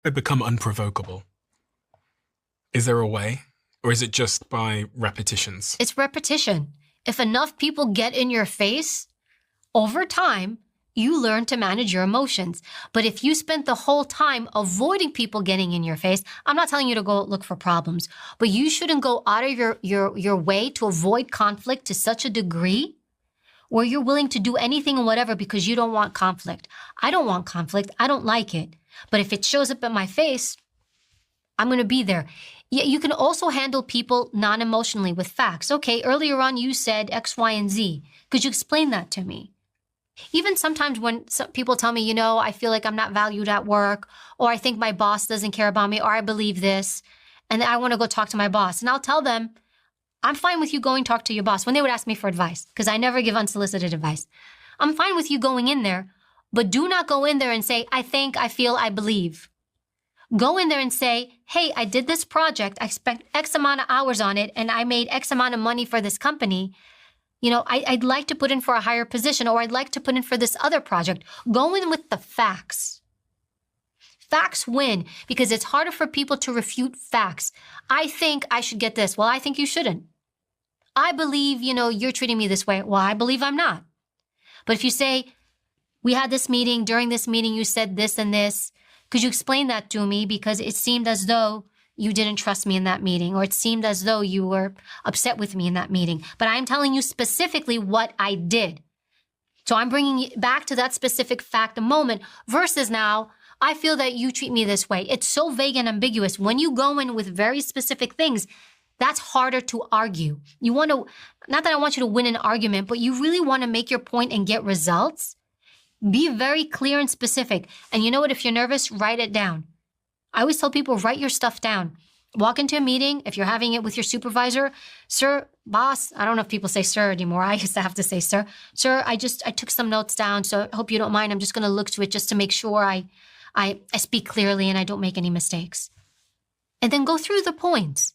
I become unprovocable? Is there a way? Or is it just by repetitions? It's repetition. If enough people get in your face, over time, you learn to manage your emotions. But if you spent the whole time avoiding people getting in your face, I'm not telling you to go look for problems, but you shouldn't go out of your way to avoid conflict to such a degree where you're willing to do anything and whatever because you don't want conflict. I don't want conflict. I don't like it. But if it shows up in my face, I'm going to be there. You can also handle people non-emotionally with facts. Okay, earlier on you said X, Y, and Z. Could you explain that to me? Even sometimes when some people tell me, I feel like I'm not valued at work, or I think my boss doesn't care about me, or I believe this, and I want to go talk to my boss. And I'll tell them, I'm fine with you going talk to your boss when they would ask me for advice, because I never give unsolicited advice. I'm fine with you going in there, but do not go in there and say, I think, I feel, I believe. Go in there and say, hey, I did this project. I spent X amount of hours on it, and I made X amount of money for this company. I'd like to put in for a higher position, or I'd like to put in for this other project. Go in with the facts. Facts win because it's harder for people to refute facts. I think I should get this. Well, I think you shouldn't. I believe, you're treating me this way. Well, I believe I'm not. But if you say, we had this meeting, during this meeting, you said this and this, could you explain that to me? Because it seemed as though you didn't trust me in that meeting, or it seemed as though you were upset with me in that meeting. But I'm telling you specifically what I did. So I'm bringing you back to that specific fact a moment versus now, I feel that you treat me this way. It's so vague and ambiguous. When you go in with very specific things, that's harder to argue. You want to, not that I want you to win an argument, but you really want to make your point and get results. Be very clear and specific. And you know what? If you're nervous, write it down. I always tell people, write your stuff down. Walk into a meeting. If you're having it with your supervisor, sir, boss, I don't know if people say sir anymore. I used to have to say sir. Sir, I took some notes down, so I hope you don't mind. I'm just going to look to it just to make sure I speak clearly and I don't make any mistakes. And then go through the points.